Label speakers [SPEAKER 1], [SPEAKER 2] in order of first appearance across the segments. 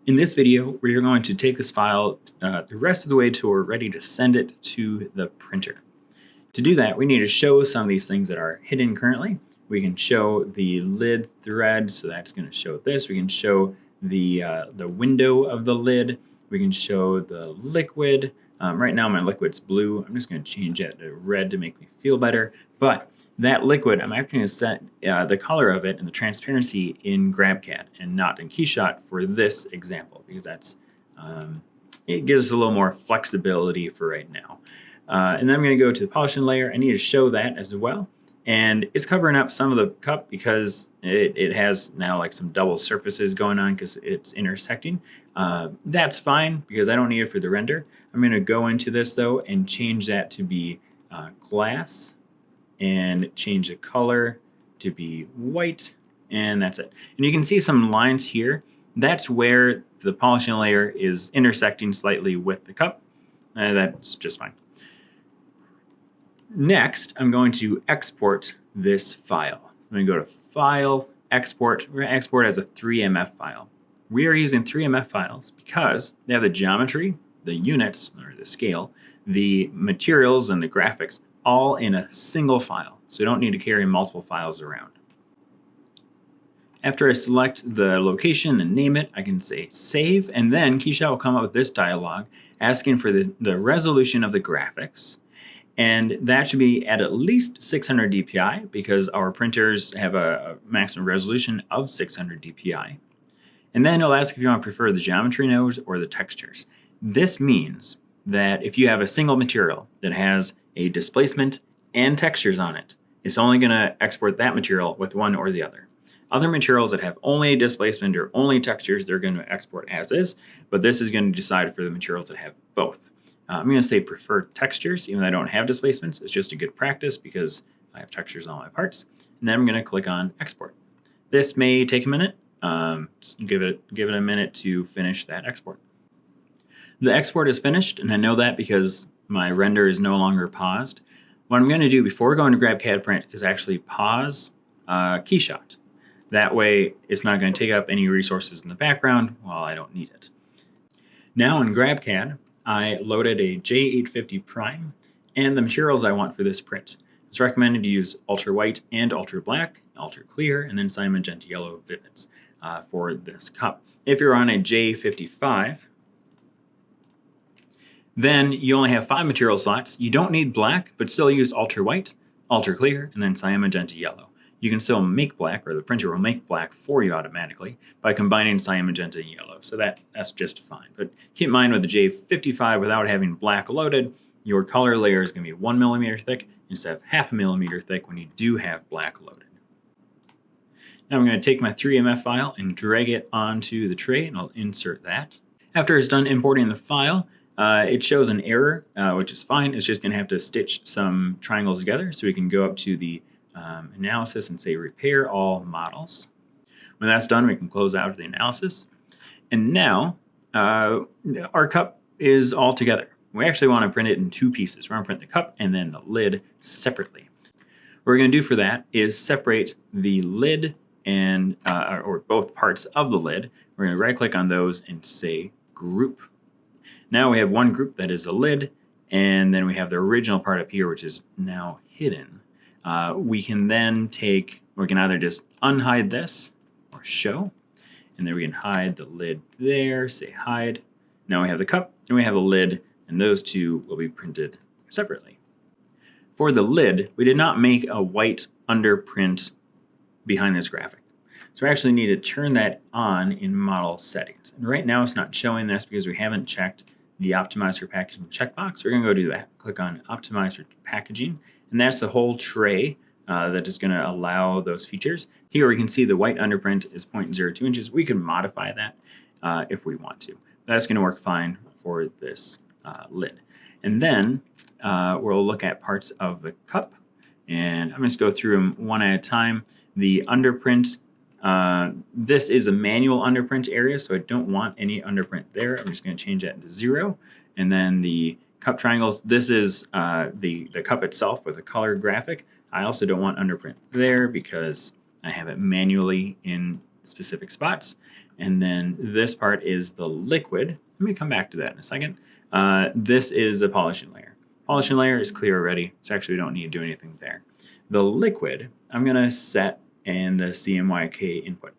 [SPEAKER 1] In this video, we're going to take this file the rest of the way till we're ready to send it to the printer. To do that, we need to show some of these things that are hidden currently. We can show the lid thread, so that's going to show this. We can show the window of the lid. We can show the liquid. Right now my liquid's blue. I'm just going to change it to red to make me feel better. But that liquid, I'm actually going to set the color of it and the transparency in GrabCAD and not in KeyShot for this example, because that's it gives us a little more flexibility for right now. And then I'm going to go to the polishing layer. I need to show that as well. And it's covering up some of the cup because it has now like some double surfaces going on because it's intersecting. That's fine because I don't need it for the render. I'm going to go into this though and change that to be glass and change the color to be white, and that's it. And you can see some lines here. That's where the polishing layer is intersecting slightly with the cup. That's just fine. Next, I'm going to export this file. I'm going to go to File, Export. We're going to export as a 3MF file. We are using 3MF files because they have the geometry, the units, or the scale, the materials, and the graphics all in a single file. So you don't need to carry multiple files around. After I select the location and name it, I can say Save, and then KeyShot will come up with this dialog asking for the resolution of the graphics. And that should be at least 600 dpi because our printers have a maximum resolution of 600 dpi. And then it'll ask if you want to prefer the geometry nodes or the textures. This means that if you have a single material that has a displacement and textures on it, it's only going to export that material with one or the other. Other materials that have only a displacement or only textures, they're going to export as is, but this is going to decide for the materials that have both. I'm going to say prefer textures, even though I don't have displacements. It's just a good practice because I have textures on all my parts. And then I'm going to click on export. This may take a minute. Just give it a minute to finish that export. The export is finished, and I know that because my render is no longer paused. What I'm going to do before going to GrabCAD Print is actually pause KeyShot. That way, it's not going to take up any resources in the background while I don't need it. Now in GrabCAD, I loaded a J850 Prime and the materials I want for this print. It's recommended to use ultra white and ultra black, ultra clear, and then cyan, magenta, yellow vivids for this cup. If you're on a J55, then you only have 5 material slots. You don't need black, but still use ultra white, ultra clear, and then cyan, magenta, yellow. You can still make black, or the printer will make black for you automatically by combining cyan, magenta, and yellow. So that's just fine. But keep in mind with the J55, without having black loaded, your color layer is going to be 1 millimeter thick instead of 0.5 millimeter thick when you do have black loaded. Now I'm going to take my 3MF file and drag it onto the tray, and I'll insert that. After it's done importing the file, it shows an error, which is fine. It's just going to have to stitch some triangles together, so we can go up to the analysis and say repair all models. When that's done, we can close out the analysis. And now our cup is all together. We actually want to print it in 2 pieces. We're going to print the cup and then the lid separately. What we're going to do for that is separate the lid and or both parts of the lid. We're going to right click on those and say group. Now we have one group that is the lid, and then we have the original part up here, which is now hidden. We can then we can either just unhide this or show, and then we can hide the lid there, say hide. Now we have the cup and we have the lid, and those two will be printed separately. For the lid, we did not make a white underprint behind this graphic. So we actually need to turn that on in model settings. And right now it's not showing this because we haven't checked the Optimize for Packaging checkbox. We're going to go do that. Click on Optimize for Packaging, and that's the whole tray that is going to allow those features. Here we can see the white underprint is 0.02 inches. We can modify that if we want to. That's going to work fine for this lid. And then we'll look at parts of the cup, and I'm just go through them one at a time. The underprint, this is a manual underprint area, so I don't want any underprint there. I'm just going to change that to 0. And then the cup triangles, this is the cup itself with a color graphic. I also don't want underprint there because I have it manually in specific spots. And then this part is the liquid. Let me come back to that in a second. This is the polishing layer. Polishing layer is clear already, so actually we don't need to do anything there. The liquid, I'm going to set in the CMYK input.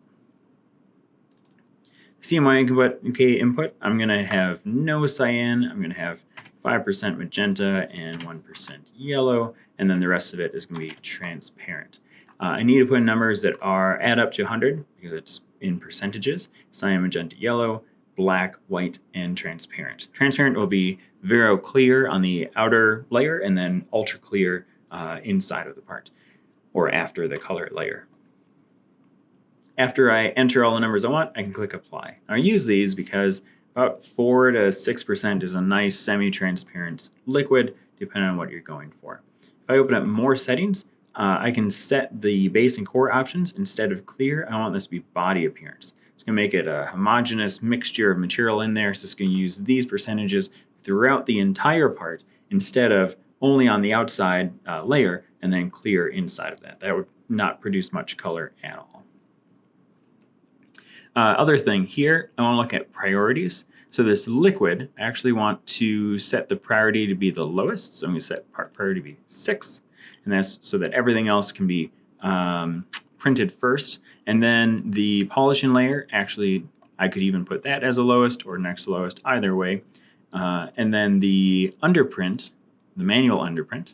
[SPEAKER 1] CMYK input, I'm going to have no cyan, I'm going to have 5% magenta and 1% yellow, and then the rest of it is going to be transparent. I need to put in numbers that add up to 100 because it's in percentages. Cyan, magenta, yellow, black, white, and transparent. Transparent will be Vero clear on the outer layer and then ultra clear inside of the part or after the color layer. After I enter all the numbers I want, I can click apply. Now, I use these because about 4 to 6% is a nice semi-transparent liquid, depending on what you're going for. If I open up more settings, I can set the base and core options. Instead of clear, I want this to be body appearance. It's going to make it a homogeneous mixture of material in there, so it's going to use these percentages throughout the entire part instead of only on the outside layer and then clear inside of that. That would not produce much color at all. Other thing here, I want to look at priorities. So this liquid, I actually want to set the priority to be the lowest. So I'm going to set part priority to be 6. And that's so that everything else can be printed first. And then the polishing layer, actually, I could even put that as the lowest or next lowest, either way. And then the underprint, the manual underprint,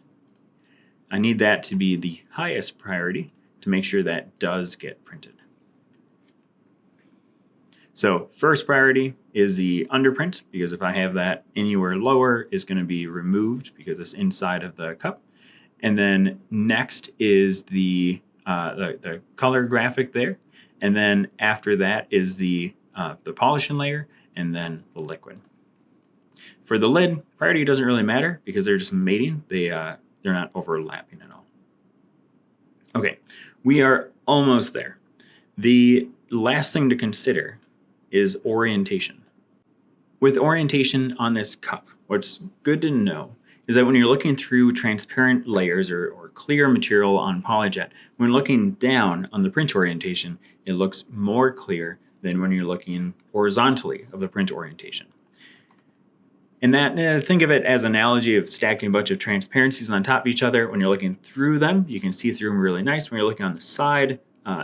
[SPEAKER 1] I need that to be the highest priority to make sure that does get printed. So first priority is the underprint, because if I have that anywhere lower, it's going to be removed because it's inside of the cup. And then next is the color graphic there. And then after that is the polishing layer and then the liquid. For the lid, priority doesn't really matter because they're just mating. They're not overlapping at all. Okay, we are almost there. The last thing to consider is orientation. With orientation on this cup, what's good to know is that when you're looking through transparent layers or clear material on PolyJet, when looking down on the print orientation, it looks more clear than when you're looking horizontally of the print orientation. And that, think of it as an analogy of stacking a bunch of transparencies on top of each other. When you're looking through them, you can see through them really nice. When you're looking on the side,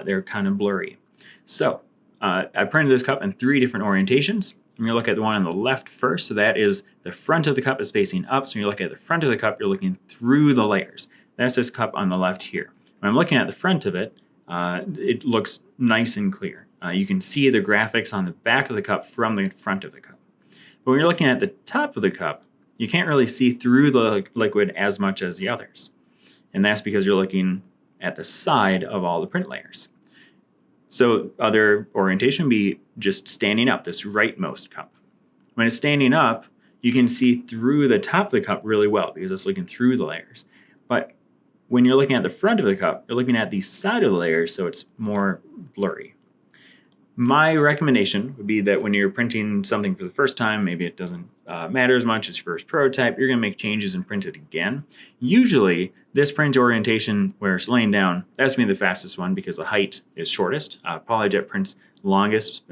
[SPEAKER 1] they're kind of blurry. So I printed this cup in 3 different orientations. I'm going to look at the one on the left first. So that is the front of the cup is facing up. So when you look at the front of the cup, you're looking through the layers. That's this cup on the left here. When I'm looking at the front of it, it looks nice and clear. You can see the graphics on the back of the cup from the front of the cup. But when you're looking at the top of the cup, you can't really see through the liquid as much as the others. And that's because you're looking at the side of all the print layers. So other orientation would be just standing up, this rightmost cup. When it's standing up, you can see through the top of the cup really well because it's looking through the layers. But when you're looking at the front of the cup, you're looking at the side of the layers, so it's more blurry. My recommendation would be that when you're printing something for the first time, maybe it doesn't matter as much as your first prototype, you're going to make changes and print it again. Usually, this print orientation where it's laying down, that's going to be the fastest one because the height is shortest. PolyJet prints longest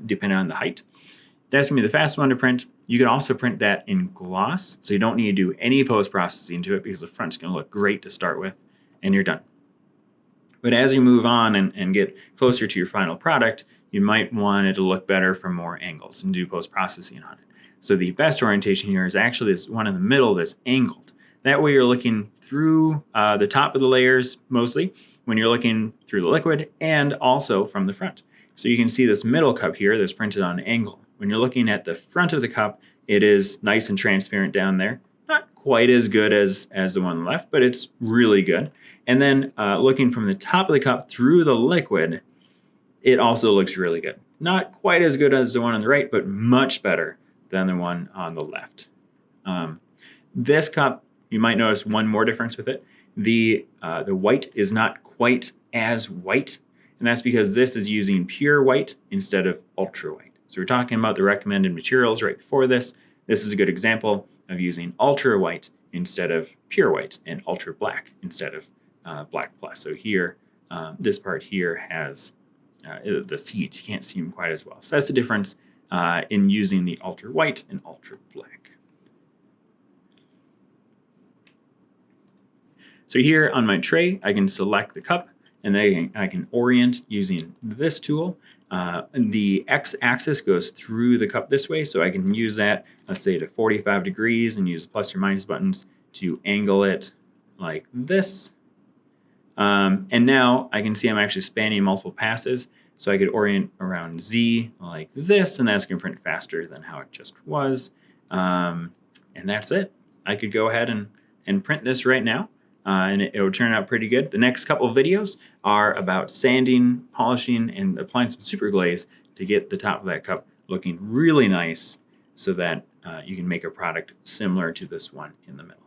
[SPEAKER 1] depending on the height. That's going to be the fastest one to print. You can also print that in gloss, so you don't need to do any post-processing to it because the front's going to look great to start with, and you're done. But as you move on and get closer to your final product, you might want it to look better from more angles and do post-processing on it. So the best orientation here is actually this one in the middle that's angled. That way you're looking through the top of the layers mostly when you're looking through the liquid and also from the front. So you can see this middle cup here that's printed on an angle. When you're looking at the front of the cup, it is nice and transparent down there. Not quite as good as the one on the left, but it's really good. And then looking from the top of the cup through the liquid, it also looks really good. Not quite as good as the one on the right, but much better than the one on the left. This cup, you might notice one more difference with it. The white is not quite as white, and that's because this is using pure white instead of ultra white. So we're talking about the recommended materials right before this. This is a good example of using ultra white instead of pure white and ultra black instead of black plus. So here, this part here has the seats. You can't see them quite as well. So that's the difference in using the ultra white and ultra black. So here on my tray, I can select the cup, and then I can orient using this tool. The x-axis goes through the cup this way, so I can use that, let's say, to 45 degrees and use the plus or minus buttons to angle it like this. And now I can see I'm actually spanning multiple passes, so I could orient around Z like this, and that's going to print faster than how it just was. And that's it. I could go ahead and print this right now. And it will turn out pretty good. The next couple of videos are about sanding, polishing, and applying some super glaze to get the top of that cup looking really nice so that you can make a product similar to this one in the middle.